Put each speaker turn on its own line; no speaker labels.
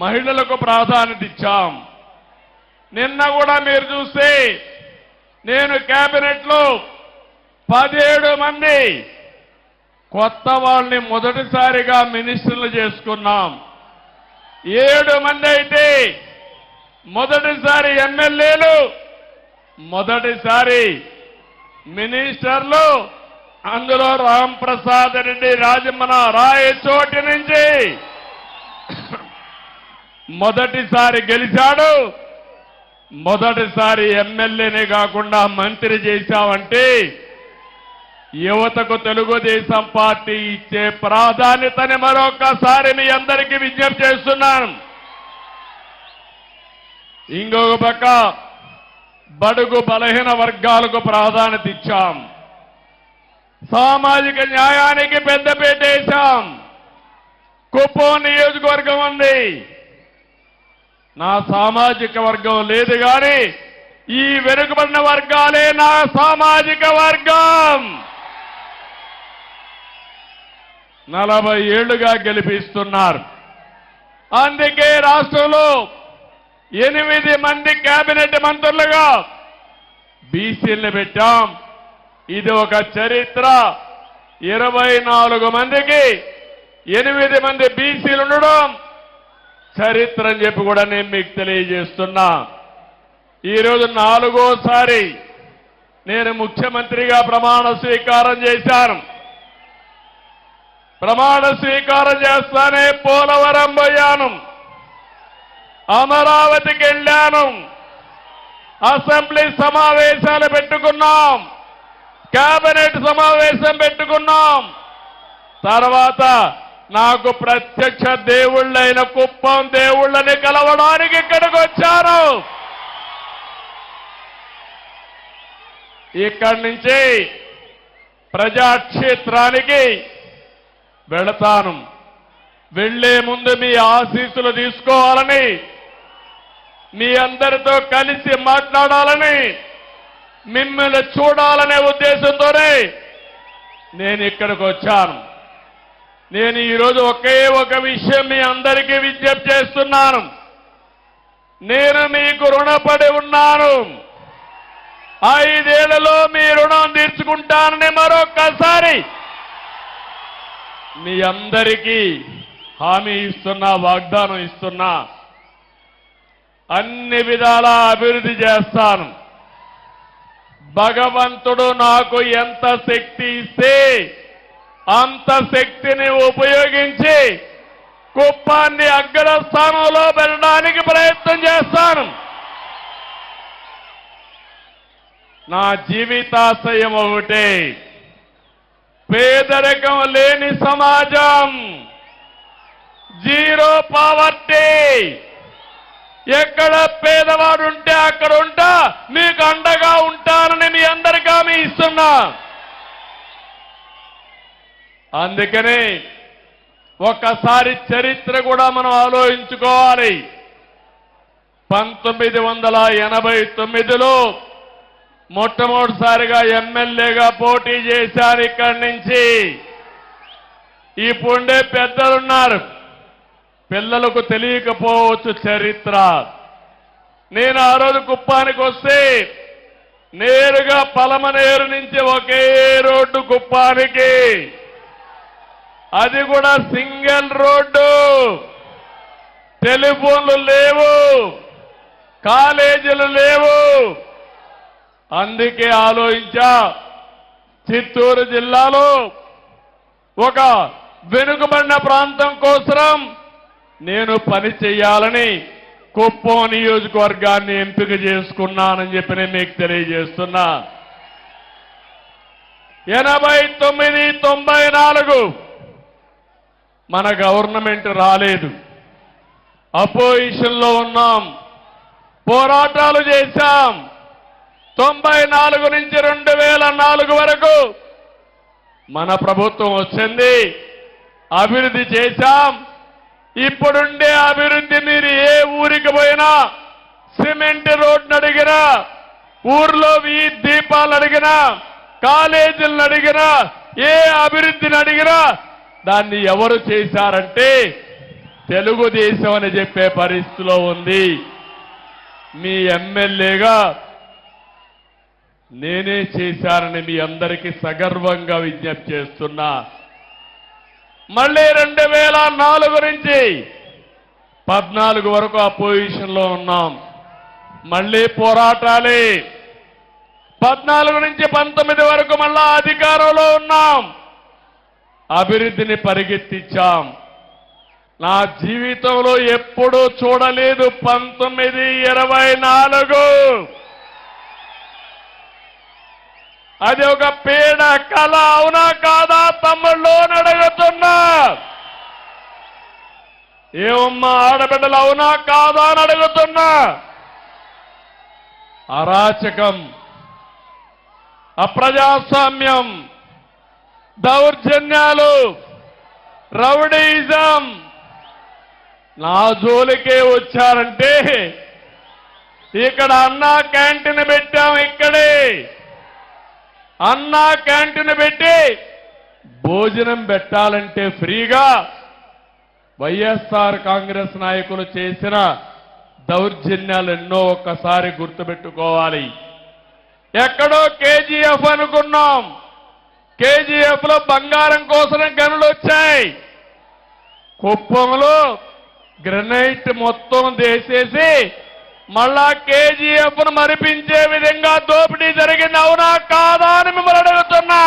మహిళలకు ప్రాధాన్యత ఇచ్చాం. నిన్న కూడా మీరు చూస్తే నేను కేబినెట్ లో 17 మంది కొత్త వాళ్ళని మొదటిసారిగా మినిస్టర్లు చేసుకున్నాం. 7 మంది అయితే మొదటిసారి ఎమ్మెల్యేలు, మొదటిసారి మినిస్టర్లు. అందులో రాంప్రసాద్ రెడ్డి రాజమన రాయచోటి నుంచి మొదటిసారి గెలిచాడు. మొదటిసారి ఎమ్మెల్యేనే కాకుండా మంత్రి చేశామంటే యువతకు తెలుగుదేశం పార్టీ ఇచ్చే ప్రాధాన్యతని మరొకసారి మీ అందరికీ విజ్ఞప్తి చేస్తున్నాను. ఇంకొక పక్క బడుగు బలహీన వర్గాలకు ప్రాధాన్యత ఇచ్చాం. సామాజిక న్యాయానికి పెద్దపీట వేశాం. కుప్పం నియోజకవర్గం ఉంది. నా సామాజిక వర్గం లేదు కానీ ఈ వెనుకబడిన వర్గాలే నా సామాజిక వర్గం. 40 ఏళ్లుగా గెలిపిస్తున్నారు. అందుకే రాష్ట్రంలో 8 మంది కేబినెట్ మంత్రులుగా బీసీలను పెట్టాం. ఇది ఒక చరిత్ర. 24 మందికి 8 మంది బీసీలు ఉండడం చరిత్ర అని చెప్పి కూడా నేను మీకు తెలియజేస్తున్నా. ఈరోజు 4వసారి నేను ముఖ్యమంత్రిగా ప్రమాణ స్వీకారం చేశాను. ప్రమాణ స్వీకారం చేస్తానే పోలవరం పోయాను, అమరావతికి వెళ్ళాను, అసెంబ్లీ సమావేశాలు పెట్టుకున్నాం, కేబినెట్ సమావేశం పెట్టుకున్నాం. తర్వాత నాకు ప్రత్యక్ష దేవుళ్ళైన కుప్పం దేవుళ్ళని కలవడానికి ఇక్కడికి వచ్చాను. ఇక్కడి నుంచి ప్రజాక్షేత్రానికి వెళతాను. వెళ్లే ముందు మీ ఆశీస్సులు తీసుకోవాలని, మీ అందరితో కలిసి మాట్లాడాలని, మిమ్మల్ని చూడాలనే ఉద్దేశంతోనే నేను ఇక్కడికి వచ్చాను. నేను ఈరోజు ఒకే ఒక విషయం మీ అందరికీ విజ్ఞప్తి చేస్తున్నాను. నేను మీకు రుణపడి ఉన్నాను. 5 ఏళ్లలో మీ రుణం తీర్చుకుంటానని మరొక్కసారి మీ అందరికీ హామీ ఇస్తున్నా, వాగ్దానం ఇస్తున్నా. అన్ని విధాలా అభివృద్ధి చేస్తాను. భగవంతుడు నాకు ఎంత శక్తి ఇస్తే అంత శక్తిని ఉపయోగించి కుప్పాన్ని అగ్రస్థానంలో పెట్టడానికి ప్రయత్నం చేస్తాను. నా జీవితాశయం ఒకటే, పేదరికం లేని సమాజం, జీరో పావర్టీ. ఎక్కడ పేదవాడు ఉంటే అక్కడ ఉంటా, మీకు అండగా ఉంటానని మీ అందరికీ హామీ ఇస్తున్నా. అందుకనే ఒక్కసారి చరిత్ర కూడా మనం ఆలోచించుకోవాలి. 1989లో మొట్టమొదటిసారిగా ఎమ్మెల్యేగా పోటీ చేశారు. ఇక్కడి నుంచి ఇప్పుడే పెద్దలున్నారు, పిల్లలకు తెలియకపోవచ్చు చరిత్ర. నేను ఆ రోజు కుప్పానికి వస్తే నేరుగా పలమనేరు నుంచి ఒకే రోడ్డు కుప్పానికి, అది కూడా సింగిల్ రోడ్డు, టెలిఫోన్లు లేవు, కాలేజీలు లేవు. అందుకే ఆలోచించా, చిత్తూరు జిల్లాలో ఒక వెనుకబడిన ప్రాంతం కోసం నేను పని చేయాలని కుప్పం నియోజకవర్గాన్ని ఎంపిక చేసుకున్నానని చెప్పి నేను మీకు తెలియజేస్తున్నా. 89, 94 మన గవర్నమెంట్ రాలేదు, అపోజిషన్లో ఉన్నాం, పోరాటాలు చేశాం. 94 నుంచి 2004 వరకు మన ప్రభుత్వం వచ్చింది, అభివృద్ధి చేశాం. ఇప్పుడుండే అభివృద్ధి మీరు ఏ ఊరికి పోయినా, సిమెంట్ రోడ్ను అడిగినా, ఊర్లో వీధి దీపాలు అడిగినా, కాలేజీలను అడిగినా, ఏ అభివృద్ధిని అడిగినా దాన్ని ఎవరు చేశారంటే తెలుగుదేశం అని చెప్పే పరిస్థితిలో ఉంది. మీ ఎమ్మెల్యేగా నేనే చేశానని మీ అందరికీ సగర్వంగా విజ్ఞప్తి చేస్తున్నా. మళ్ళీ 2004 నుంచి 14 వరకు ఆ పొజిషన్లో ఉన్నాం. మళ్ళీ పోరాటాలే. 14 నుంచి 19 వరకు మళ్ళా అధికారంలో ఉన్నాం. అభివృద్ధిని పరిగెత్తించాం. నా జీవితంలో ఎప్పుడూ చూడలేదు 1924. అది ఒక పీడ కళ అవునా కాదా తమ్ముళ్ళు అని అడుగుతున్నా. ఏమమ్మా ఆడబిడ్డలు అవునా కాదా అని అడుగుతున్నా. అరాచకం, అప్రజాస్వామ్యం, దౌర్జన్యాలు, రౌడీయిజం నా జోలికే వచ్చారంటే ఇక్కడ అన్నా క్యాంటీన్ పెట్టాం. ఇక్కడే అన్నా క్యాంటీన్ పెట్టి భోజనం పెట్టాలంటే ఫ్రీగా వైఎస్ఆర్ కాంగ్రెస్ నాయకులు చేసిన దౌర్జన్యాలు ఎన్నో ఒక్కసారి గుర్తుపెట్టుకోవాలి. ఎక్కడో కేజీఎఫ్ అనుకున్నాం. కేజీఎఫ్ లో బంగారం కోసం గనులు వచ్చాయి. కుప్పంలో గ్రనైట్ మొత్తం దేసేసి మళ్ళా కేజీఎఫ్ ను మరిపించే విధంగా దోపిడీ జరిగింది. అవునా కాదా అని మిమ్మల్ని అడుగుతున్నా.